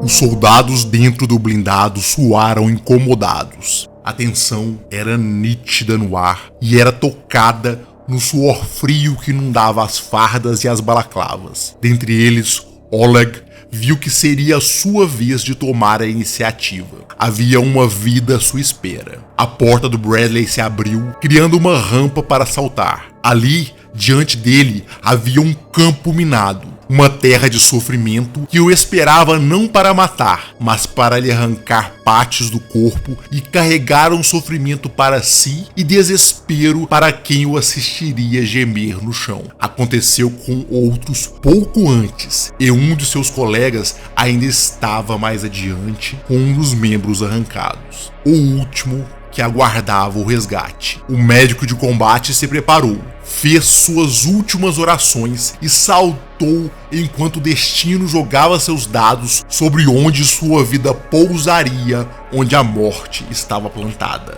Os soldados dentro do blindado suaram incomodados. A tensão era nítida no ar e era tocada no suor frio que inundava as fardas e as balaclavas. Dentre eles, Oleg viu que seria a sua vez de tomar a iniciativa. Havia uma vida à sua espera. A porta do Bradley se abriu, criando uma rampa para saltar. Ali, diante dele, havia um campo minado, uma terra de sofrimento que o esperava não para matar, mas para lhe arrancar partes do corpo e carregar um sofrimento para si e desespero para quem o assistiria gemer no chão. Aconteceu com outros pouco antes, e um de seus colegas ainda estava mais adiante com um dos membros arrancados. O último que aguardava o resgate. O médico de combate se preparou, fez suas últimas orações e saltou enquanto o destino jogava seus dados sobre onde sua vida pousaria, onde a morte estava plantada.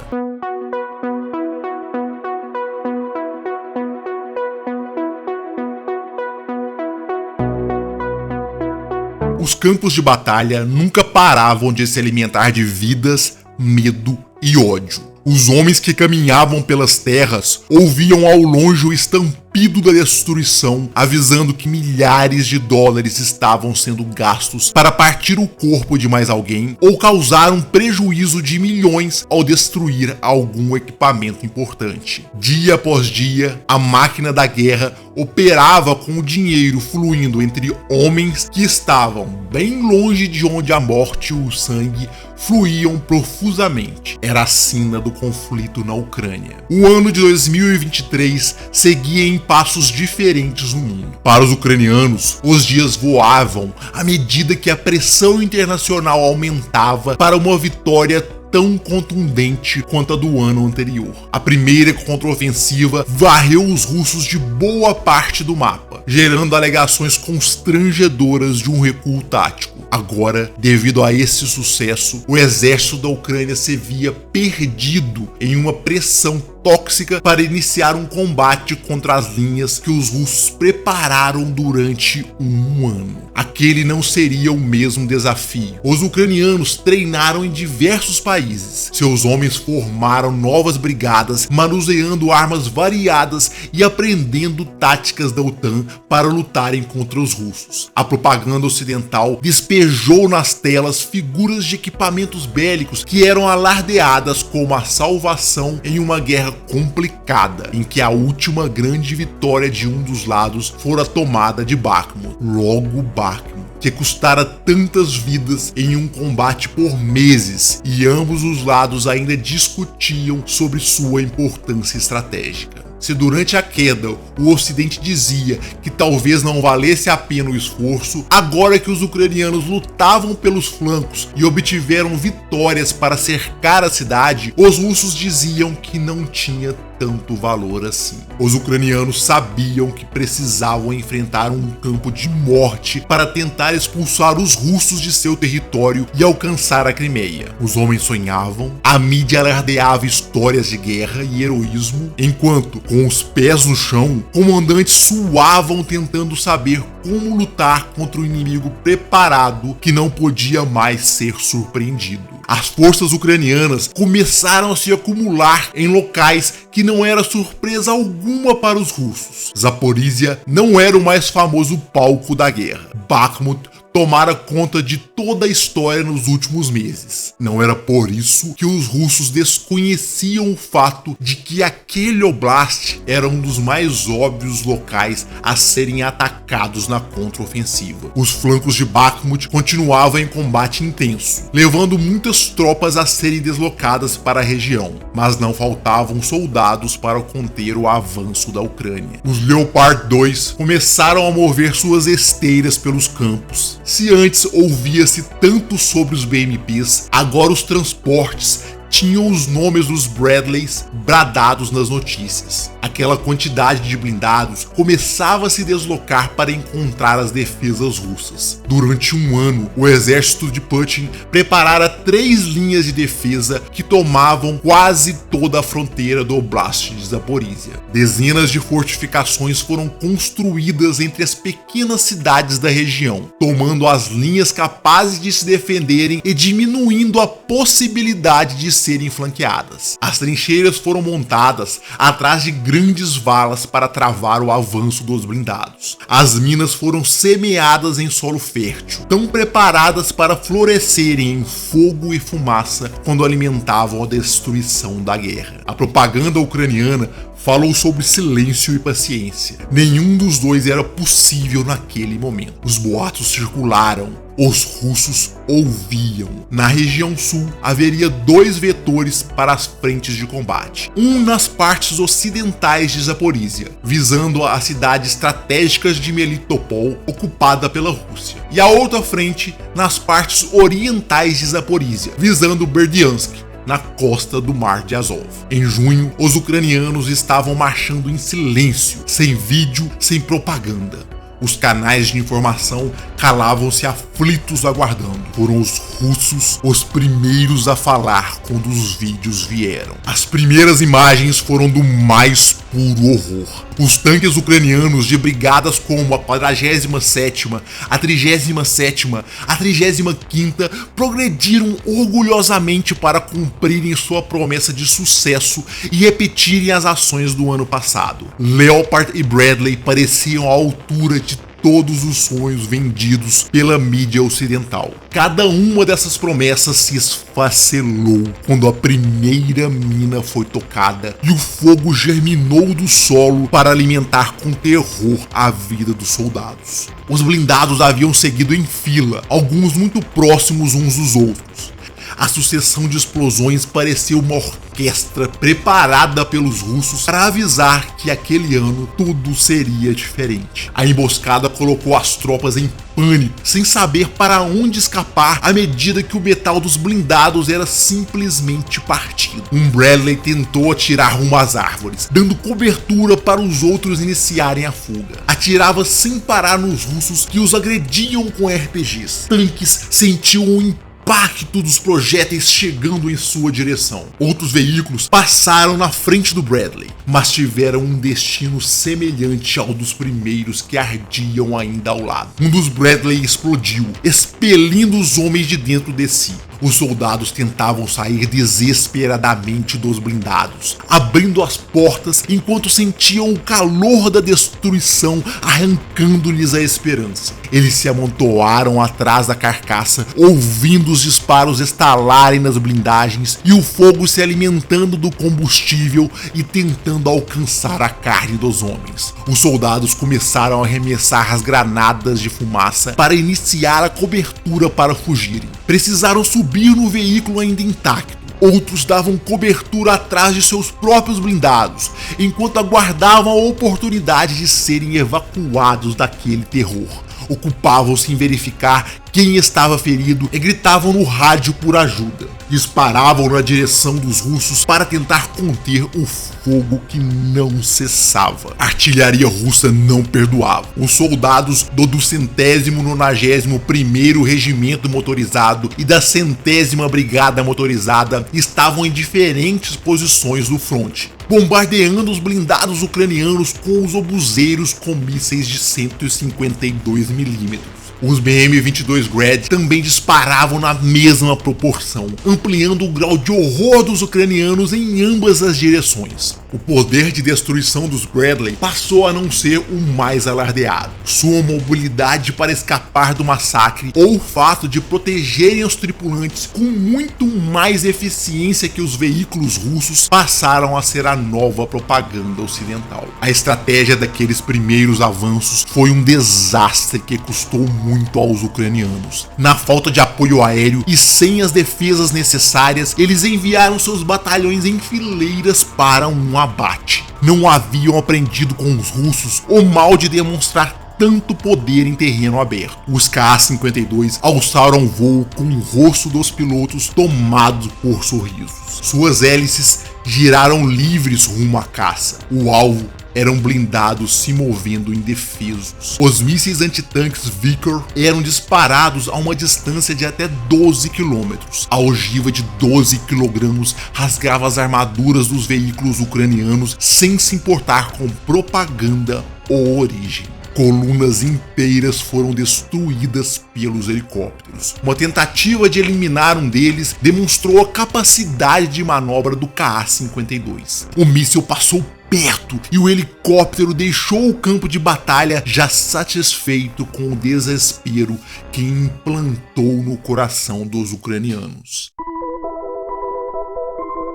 Os campos de batalha nunca paravam de se alimentar de vidas, medo e ódio. Os homens que caminhavam pelas terras ouviam ao longe o estampido da destruição, avisando que milhares de dólares estavam sendo gastos para partir o corpo de mais alguém ou causar um prejuízo de milhões ao destruir algum equipamento importante. Dia após dia, a máquina da guerra operava com o dinheiro fluindo entre homens que estavam bem longe de onde a morte e o sangue fluíam profusamente. Era a sina do conflito na Ucrânia. O ano de 2023 seguia em passos diferentes no mundo. Para os ucranianos, os dias voavam à medida que a pressão internacional aumentava para uma vitória tão contundente quanto a do ano anterior. A primeira contraofensiva varreu os russos de boa parte do mapa, gerando alegações constrangedoras de um recuo tático. Agora, devido a esse sucesso, o exército da Ucrânia se via perdido em uma pressão tóxica para iniciar um combate contra as linhas que os russos prepararam durante um ano. Aquele não seria o mesmo desafio. Os ucranianos treinaram em diversos países. Seus homens formaram novas brigadas, manuseando armas variadas e aprendendo táticas da OTAN para lutarem contra os russos. A propaganda ocidental despejou nas telas figuras de equipamentos bélicos que eram alardeadas como a salvação em uma guerra complicada, em que a última grande vitória de um dos lados fora a tomada de Bakhmut. Logo Bakhmut, que custara tantas vidas em um combate por meses, e ambos os lados ainda discutiam sobre sua importância estratégica. Se durante a queda o Ocidente dizia que talvez não valesse a pena o esforço, agora que os ucranianos lutavam pelos flancos e obtiveram vitórias para cercar a cidade, os russos diziam que não tinha tanto valor assim. Os ucranianos sabiam que precisavam enfrentar um campo de morte para tentar expulsar os russos de seu território e alcançar a Crimeia. Os homens sonhavam, a mídia alardeava histórias de guerra e heroísmo, enquanto, com os pés no chão, comandantes suavam tentando saber como lutar contra um inimigo preparado que não podia mais ser surpreendido. As forças ucranianas começaram a se acumular em locais que não era surpresa alguma para os russos. Zaporizhia não era o mais famoso palco da guerra. Bakhmut tomara conta de toda a história nos últimos meses. Não era por isso que os russos desconheciam o fato de que aquele oblast era um dos mais óbvios locais a serem atacados na contraofensiva. Os flancos de Bakhmut continuavam em combate intenso, levando muitas tropas a serem deslocadas para a região, mas não faltavam soldados para conter o avanço da Ucrânia. Os Leopard 2 começaram a mover suas esteiras pelos campos. Se antes ouvia-se tanto sobre os BMPs, agora os transportes tinham os nomes dos Bradleys bradados nas notícias. Aquela quantidade de blindados começava a se deslocar para encontrar as defesas russas. Durante um ano, o exército de Putin preparara 3 linhas de defesa que tomavam quase toda a fronteira do Oblast de Zaporizhia. Dezenas de fortificações foram construídas entre as pequenas cidades da região, tomando as linhas capazes de se defenderem e diminuindo a possibilidade de serem flanqueadas. As trincheiras foram montadas atrás de grandes valas para travar o avanço dos blindados. As minas foram semeadas em solo fértil, tão preparadas para florescerem em fogo e fumaça quando alimentavam a destruição da guerra. A propaganda ucraniana falou sobre silêncio e paciência. Nenhum dos dois era possível naquele momento. Os boatos circularam. Os russos ouviam. Na região sul, haveria 2 vetores para as frentes de combate. Um nas partes ocidentais de Zaporizhia, visando as cidades estratégicas de Melitopol, ocupada pela Rússia. E a outra frente nas partes orientais de Zaporizhia, visando Berdiansk, na costa do Mar de Azov. Em junho, os ucranianos estavam marchando em silêncio, sem vídeo, sem propaganda. Os canais de informação calavam-se aflitos aguardando. Foram os russos os primeiros a falar quando os vídeos vieram. As primeiras imagens foram do mais puro horror. Os tanques ucranianos de brigadas como a 47ª, a 37ª, a 35ª progrediram orgulhosamente para cumprirem sua promessa de sucesso e repetirem as ações do ano passado. Leopard e Bradley pareciam à altura de todos os sonhos vendidos pela mídia ocidental. Cada uma dessas promessas se esfacelou quando a primeira mina foi tocada e o fogo germinou do solo para alimentar com terror a vida dos soldados. Os blindados haviam seguido em fila, alguns muito próximos uns dos outros. A sucessão de explosões parecia uma orquestra preparada pelos russos para avisar que aquele ano tudo seria diferente. A emboscada colocou as tropas em pânico, sem saber para onde escapar à medida que o metal dos blindados era simplesmente partido. Um Bradley tentou atirar rumo às árvores, dando cobertura para os outros iniciarem a fuga. Atirava sem parar nos russos que os agrediam com RPGs. Tanques sentiam o impacto dos projéteis chegando em sua direção. Outros veículos passaram na frente do Bradley, mas tiveram um destino semelhante ao dos primeiros que ardiam ainda ao lado. Um dos Bradley explodiu, expelindo os homens de dentro de si. Os soldados tentavam sair desesperadamente dos blindados, abrindo as portas enquanto sentiam o calor da destruição arrancando-lhes a esperança. Eles se amontoaram atrás da carcaça, ouvindo os disparos estalarem nas blindagens e o fogo se alimentando do combustível e tentando alcançar a carne dos homens. Os soldados começaram a arremessar as granadas de fumaça para iniciar a cobertura para fugirem. Precisaram subir no veículo ainda intacto. Outros davam cobertura atrás de seus próprios blindados, enquanto aguardavam a oportunidade de serem evacuados daquele terror. Ocupavam-se em verificar quem estava ferido e gritavam no rádio por ajuda. Disparavam na direção dos russos para tentar conter o fogo que não cessava. A artilharia russa não perdoava. Os soldados do 291º Regimento Motorizado e da 100ª Brigada Motorizada estavam em diferentes posições do fronte, bombardeando os blindados ucranianos com os obuseiros com mísseis de 152 mm. Os BM-22 Grad também disparavam na mesma proporção, ampliando o grau de horror dos ucranianos em ambas as direções. O poder de destruição dos Bradley passou a não ser o mais alardeado. Sua mobilidade para escapar do massacre ou o fato de protegerem os tripulantes com muito mais eficiência que os veículos russos passaram a ser a nova propaganda ocidental. A estratégia daqueles primeiros avanços foi um desastre que custou muito aos ucranianos. Na falta de apoio aéreo e sem as defesas necessárias, eles enviaram seus batalhões em fileiras para um abate. Não haviam aprendido com os russos o mal de demonstrar tanto poder em terreno aberto. Os Ka-52 alçaram voo com o rosto dos pilotos tomado por sorrisos. Suas hélices giraram livres rumo à caça. O alvo eram blindados se movendo indefesos. Os mísseis antitanques Vickers eram disparados a uma distância de até 12 km. A ogiva de 12 kg rasgava as armaduras dos veículos ucranianos sem se importar com propaganda ou origem. Colunas inteiras foram destruídas pelos helicópteros. Uma tentativa de eliminar um deles demonstrou a capacidade de manobra do Ka-52. O míssil passou perto e o helicóptero deixou o campo de batalha já satisfeito com o desespero que implantou no coração dos ucranianos.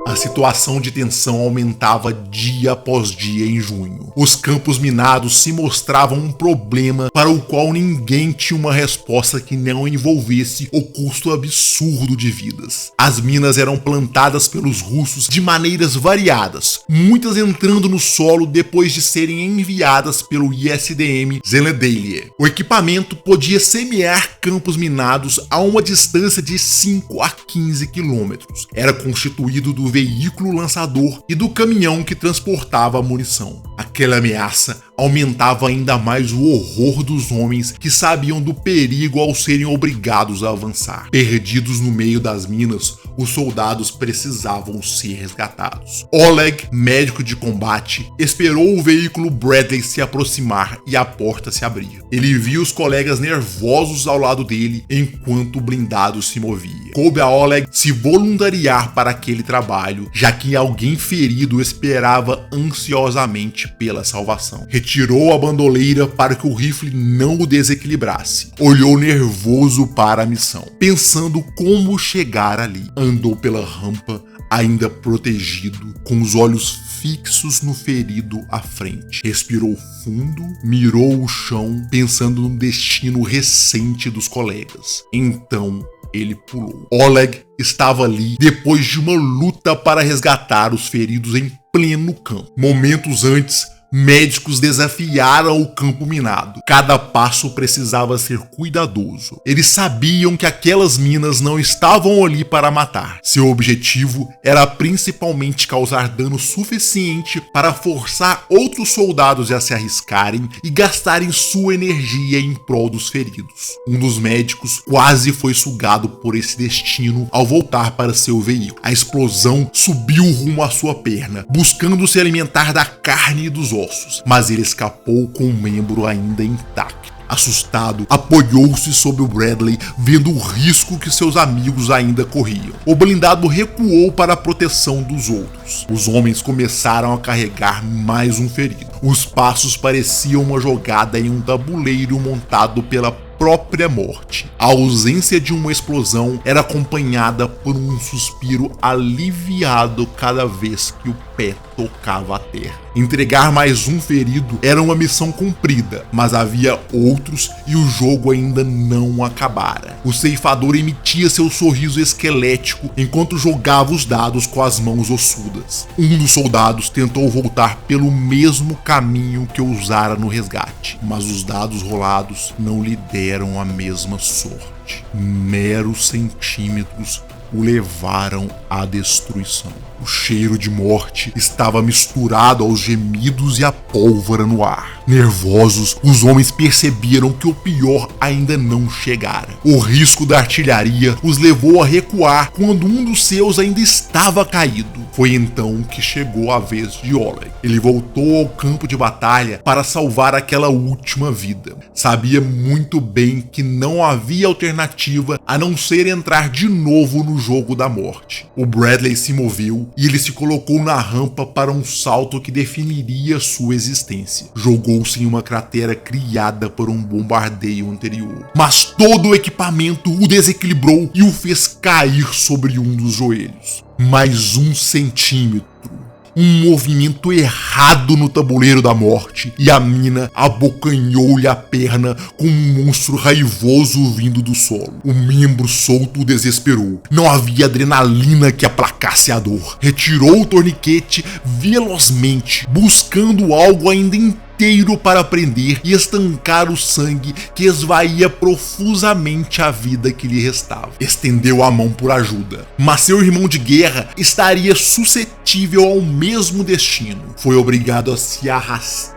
A situação de tensão aumentava dia após dia em junho. Os campos minados se mostravam um problema para o qual ninguém tinha uma resposta que não envolvesse o custo absurdo de vidas. As minas eram plantadas pelos russos de maneiras variadas, muitas entrando no solo depois de serem enviadas pelo ISDM Zelendelye. O equipamento podia semear campos minados a uma distância de 5 a 15 quilômetros. Era constituído do veículo lançador e do caminhão que transportava a munição. Aquela ameaça aumentava ainda mais o horror dos homens que sabiam do perigo ao serem obrigados a avançar. Perdidos no meio das minas, os soldados precisavam ser resgatados. Oleg, médico de combate, esperou o veículo Bradley se aproximar e a porta se abrir. Ele viu os colegas nervosos ao lado dele enquanto o blindado se movia. Coube a Oleg se voluntariar para aquele trabalho, já que alguém ferido esperava ansiosamente pela salvação. Retirou a bandoleira para que o rifle não o desequilibrasse. Olhou nervoso para a missão, pensando como chegar ali. Andou pela rampa, ainda protegido, com os olhos fixos no ferido à frente. Respirou fundo, mirou o chão, pensando no destino recente dos colegas. Então ele pulou. Oleg estava ali depois de uma luta para resgatar os feridos em pleno campo. Momentos antes, médicos desafiaram o campo minado. Cada passo precisava ser cuidadoso. Eles sabiam que aquelas minas não estavam ali para matar. Seu objetivo era principalmente causar dano suficiente para forçar outros soldados a se arriscarem e gastarem sua energia em prol dos feridos. Um dos médicos quase foi sugado por esse destino ao voltar para seu veículo. A explosão subiu rumo à sua perna, buscando se alimentar da carne e dos ossos, mas ele escapou com o membro ainda intacto. Assustado, apoiou-se sobre o Bradley, vendo o risco que seus amigos ainda corriam. O blindado recuou para a proteção dos outros. Os homens começaram a carregar mais um ferido. Os passos pareciam uma jogada em um tabuleiro montado pela própria morte. A ausência de uma explosão era acompanhada por um suspiro aliviado cada vez que o pé tocava a terra. Entregar mais um ferido era uma missão cumprida, mas havia outros e o jogo ainda não acabara. O ceifador emitia seu sorriso esquelético enquanto jogava os dados com as mãos ossudas. Um dos soldados tentou voltar pelo mesmo caminho que usara no resgate, mas os dados rolados não lhe deram a mesma sorte. Meros centímetros o levaram à destruição. O cheiro de morte estava misturado aos gemidos e à pólvora no ar. Nervosos, os homens perceberam que o pior ainda não chegara. O risco da artilharia os levou a recuar quando um dos seus ainda estava caído. Foi então que chegou a vez de Oleg. Ele voltou ao campo de batalha para salvar aquela última vida. Sabia muito bem que não havia alternativa a não ser entrar de novo no jogo da morte. O Bradley se moveu e ele se colocou na rampa para um salto que definiria sua existência. Jogou-se em uma cratera criada por um bombardeio anterior. Mas todo o equipamento o desequilibrou e o fez cair sobre um dos joelhos. Mais um centímetro. Um movimento errado no tabuleiro da morte e a mina abocanhou-lhe a perna com um monstro raivoso vindo do solo. O membro solto o desesperou. Não havia adrenalina que aplacasse a dor. Retirou o torniquete velozmente, buscando algo ainda inteiro para prender e estancar o sangue que esvaía profusamente a vida que lhe restava. Estendeu a mão por ajuda, mas seu irmão de guerra estaria suscetível ao mesmo destino. Foi obrigado a se arrastar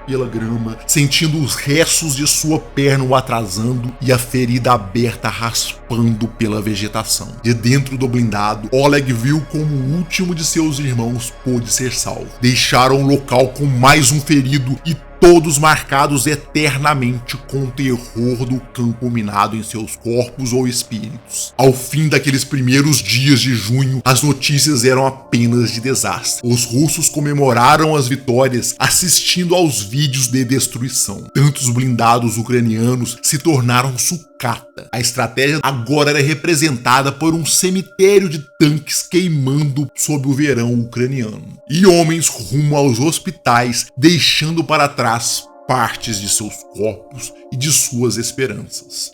pela grama, sentindo os restos de sua perna o atrasando e a ferida aberta raspando pela vegetação. De dentro do blindado, Oleg viu como o último de seus irmãos pôde ser salvo. Deixaram o local com mais um ferido e todos marcados eternamente com o terror do campo minado em seus corpos ou espíritos. Ao fim daqueles primeiros dias de junho, as notícias eram apenas de desastre. Os russos comemoraram as vitórias assistindo aos vídeos de destruição. Tantos blindados ucranianos se tornaram sucata. A estratégia agora era representada por um cemitério de tanques queimando sob o verão ucraniano. E homens rumo aos hospitais, deixando para trás partes de seus corpos e de suas esperanças.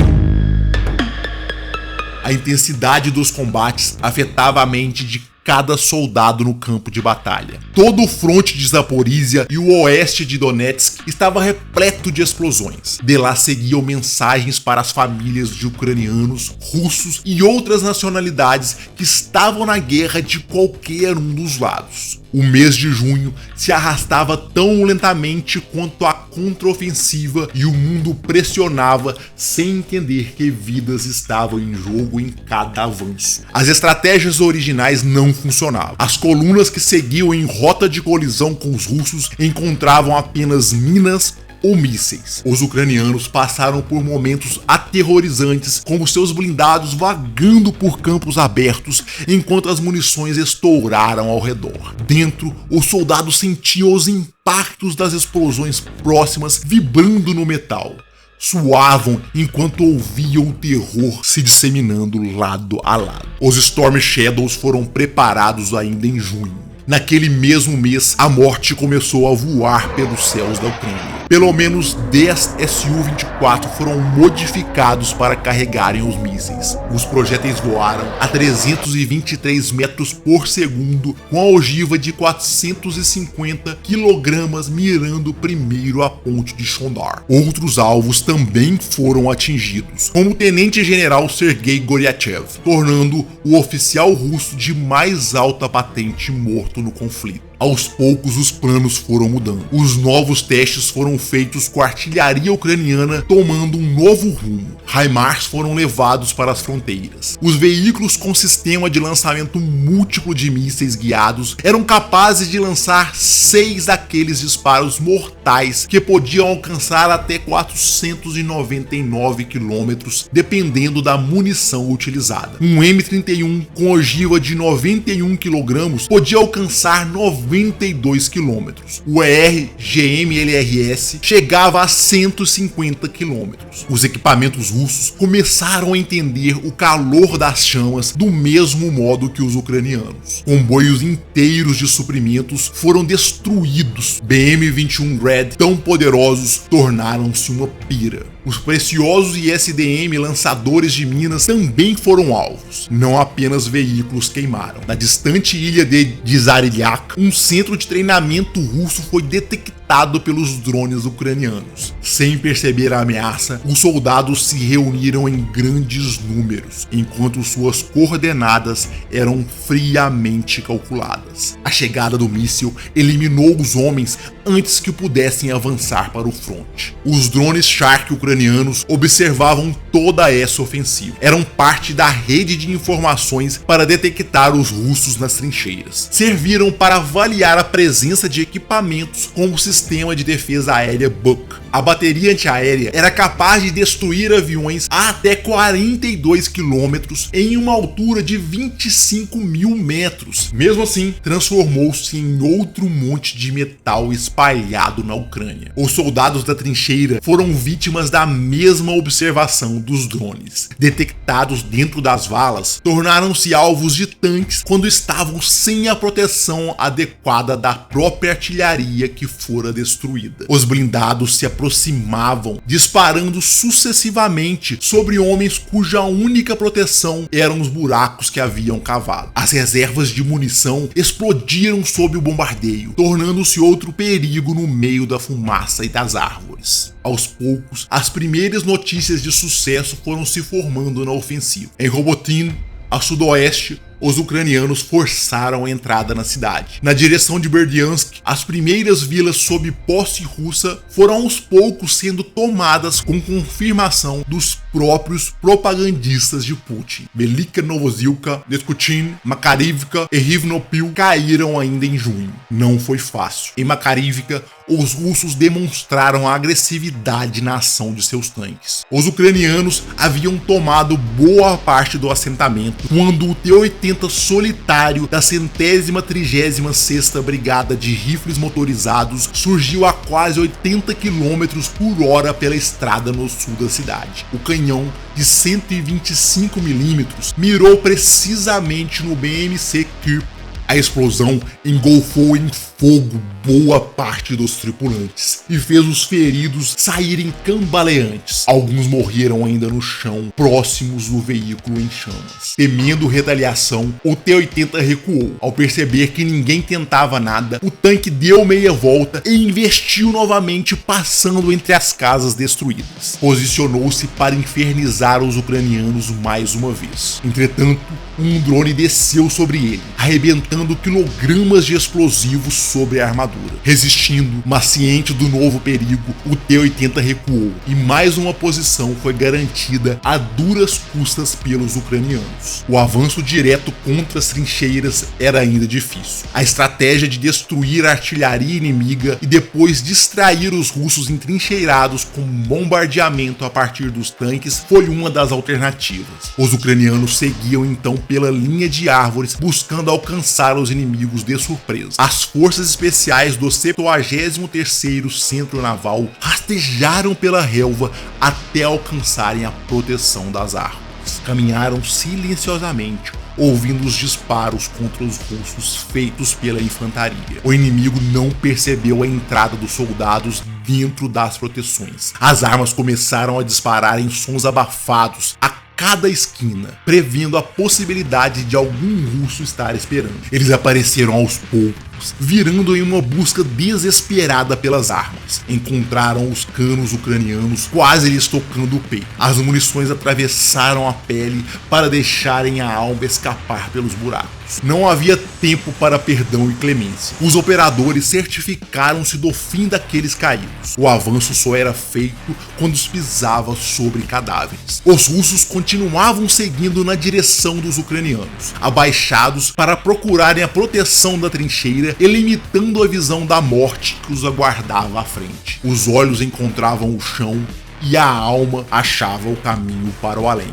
A intensidade dos combates afetava a mente de cada soldado no campo de batalha. Todo o fronte de Zaporizhia e o oeste de Donetsk estava repleto de explosões. De lá seguiam mensagens para as famílias de ucranianos, russos e outras nacionalidades que estavam na guerra de qualquer um dos lados. O mês de junho se arrastava tão lentamente quanto a contraofensiva e o mundo pressionava sem entender que vidas estavam em jogo em cada avanço. As estratégias originais não funcionavam. As colunas que seguiam em rota de colisão com os russos encontravam apenas minas ou mísseis. Os ucranianos passaram por momentos aterrorizantes, como seus blindados vagando por campos abertos enquanto as munições estouraram ao redor. Dentro, os soldados sentiam os impactos das explosões próximas vibrando no metal. Suavam enquanto ouviam o terror se disseminando lado a lado. Os Storm Shadows foram preparados ainda em junho. Naquele mesmo mês, a morte começou a voar pelos céus da Ucrânia. Pelo menos 10 Su-24 foram modificados para carregarem os mísseis. Os projéteis voaram a 323 metros por segundo, com a ogiva de 450 kg mirando primeiro a ponte de Shondar. Outros alvos também foram atingidos, como o tenente-general Sergei Goryachev, tornando o oficial russo de mais alta patente morto no conflito. Aos poucos, os planos foram mudando. Os novos testes foram feitos com a artilharia ucraniana tomando um novo rumo. HIMARS foram levados para as fronteiras. Os veículos com sistema de lançamento múltiplo de mísseis guiados eram capazes de lançar 6 daqueles disparos mortais que podiam alcançar até 499 quilômetros, dependendo da munição utilizada. Um M31 com ogiva de 91 kg podia alcançar 92 km. O ER-GMLRS chegava a 150 km. Os equipamentos russos começaram a entender o calor das chamas do mesmo modo que os ucranianos. Comboios inteiros de suprimentos foram destruídos. BM-21 Red, tão poderosos, tornaram-se uma pira. Os preciosos ISDM lançadores de minas também foram alvos. Não apenas veículos queimaram. Na distante ilha de Zarilyak, um centro de treinamento russo foi detectado pelos drones ucranianos. Sem perceber a ameaça, os soldados se reuniram em grandes números, enquanto suas coordenadas eram friamente calculadas. A chegada do míssil eliminou os homens antes que pudessem avançar para o fronte. Os drones Shark ucranianos observavam toda essa ofensiva. Eram parte da rede de informações para detectar os russos nas trincheiras. Serviram para avaliar a presença de equipamentos como o sistema de defesa aérea Buk. A bateria antiaérea era capaz de destruir aviões a até 42 quilômetros em uma altura de 25 mil metros. Mesmo assim, transformou-se em outro monte de metal espalhado na Ucrânia. Os soldados da trincheira foram vítimas da mesma observação dos drones. Detectados dentro das valas, tornaram-se alvos de tanques quando estavam sem a proteção adequada da própria artilharia que fora armadura destruída. Os blindados se aproximavam, disparando sucessivamente sobre homens cuja única proteção eram os buracos que haviam cavado. As reservas de munição explodiram sob o bombardeio, tornando-se outro perigo no meio da fumaça e das árvores. Aos poucos, as primeiras notícias de sucesso foram se formando na ofensiva. Em Robotyne, a sudoeste, os ucranianos forçaram a entrada na cidade. Na direção de Berdyansk, as primeiras vilas sob posse russa foram aos poucos sendo tomadas com confirmação dos próprios propagandistas de Putin. Velika Novozilka, Neskutin, Makarivka e Rivnopil caíram ainda em junho. Não foi fácil. Em Makarivka, os russos demonstraram a agressividade na ação de seus tanques. Os ucranianos haviam tomado boa parte do assentamento quando o T-80 solitário da 136ª Brigada de Rifles Motorizados surgiu a quase 80 km por hora pela estrada no sul da cidade. O canhão de 125 mm mirou precisamente no BMC Kyrp. A explosão engolfou em fogo boa parte dos tripulantes e fez os feridos saírem cambaleantes. Alguns morreram ainda no chão, próximos do veículo em chamas. Temendo retaliação, o T-80 recuou. Ao perceber que ninguém tentava nada, o tanque deu meia volta e investiu novamente, passando entre as casas destruídas. Posicionou-se para infernizar os ucranianos mais uma vez. Entretanto, um drone desceu sobre ele, arrebentando quilogramas de explosivos sobre a armadura. Resistindo, mas ciente do novo perigo, o T-80 recuou e mais uma posição foi garantida a duras custas pelos ucranianos. O avanço direto contra as trincheiras era ainda difícil. A estratégia de destruir a artilharia inimiga e depois distrair os russos entrincheirados com bombardeamento a partir dos tanques foi uma das alternativas. Os ucranianos seguiam então pela linha de árvores, buscando alcançar os inimigos de surpresa. As forças especiais do 73º Centro Naval rastejaram pela relva até alcançarem a proteção das árvores. Caminharam silenciosamente, ouvindo os disparos contra os russos feitos pela infantaria. O inimigo não percebeu a entrada dos soldados dentro das proteções. As armas começaram a disparar em sons abafados a cada esquina, prevendo a possibilidade de algum russo estar esperando. Eles apareceram aos poucos, virando em uma busca desesperada pelas armas. Encontraram os canos ucranianos quase lhes tocando o peito. As munições atravessaram a pele para deixarem a alma escapar pelos buracos. Não havia tempo para perdão e clemência. Os operadores certificaram-se do fim daqueles caídos. O avanço só era feito quando os pisava sobre cadáveres. Os russos continuavam seguindo na direção dos ucranianos, abaixados para procurarem a proteção da trincheira e limitando a visão da morte que os aguardava à frente. Os olhos encontravam o chão e a alma achava o caminho para o além.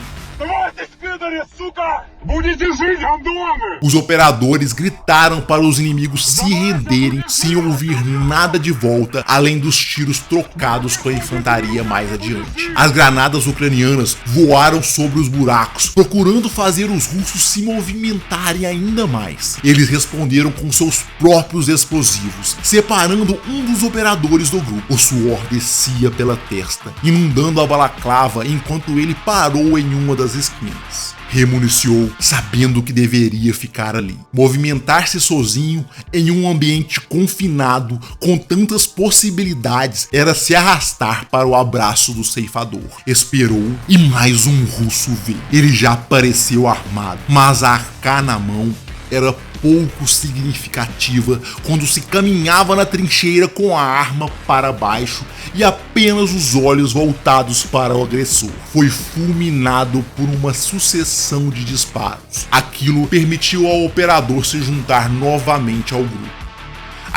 Os operadores gritaram para os inimigos se renderem sem ouvir nada de volta, além dos tiros trocados com a infantaria mais adiante. As granadas ucranianas voaram sobre os buracos, procurando fazer os russos se movimentarem ainda mais. Eles responderam com seus próprios explosivos, separando um dos operadores do grupo. O suor descia pela testa, inundando a balaclava enquanto ele parou em uma das esquinas. Remuniciou, sabendo que deveria ficar ali. Movimentar-se sozinho em um ambiente confinado com tantas possibilidades era se arrastar para o abraço do ceifador. Esperou e mais um russo veio. Ele já apareceu armado, mas a AK na mão era pouco significativa quando se caminhava na trincheira com a arma para baixo e apenas os olhos voltados para o agressor. Foi fulminado por uma sucessão de disparos. Aquilo permitiu ao operador se juntar novamente ao grupo.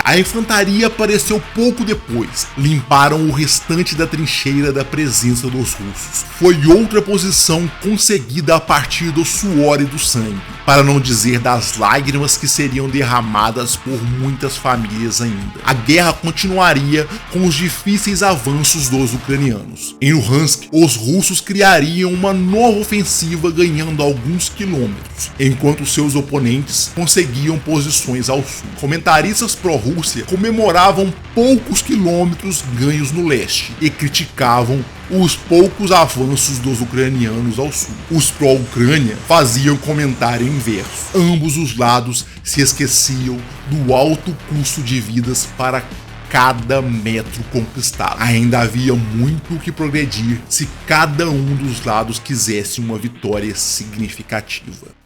A infantaria apareceu pouco depois. Limparam o restante da trincheira da presença dos russos. Foi outra posição conseguida a partir do suor e do sangue, para não dizer das lágrimas que seriam derramadas por muitas famílias ainda. A guerra continuaria com os difíceis avanços dos ucranianos. Em Luhansk, os russos criariam uma nova ofensiva, ganhando alguns quilômetros, enquanto seus oponentes conseguiam posições ao sul. Comentaristas pró-russos Rússia comemoravam poucos quilômetros ganhos no leste e criticavam os poucos avanços dos ucranianos ao sul. Os pró-Ucrânia faziam comentário inverso. Ambos os lados se esqueciam do alto custo de vidas para cada metro conquistado. Ainda havia muito o que progredir se cada um dos lados quisesse uma vitória significativa.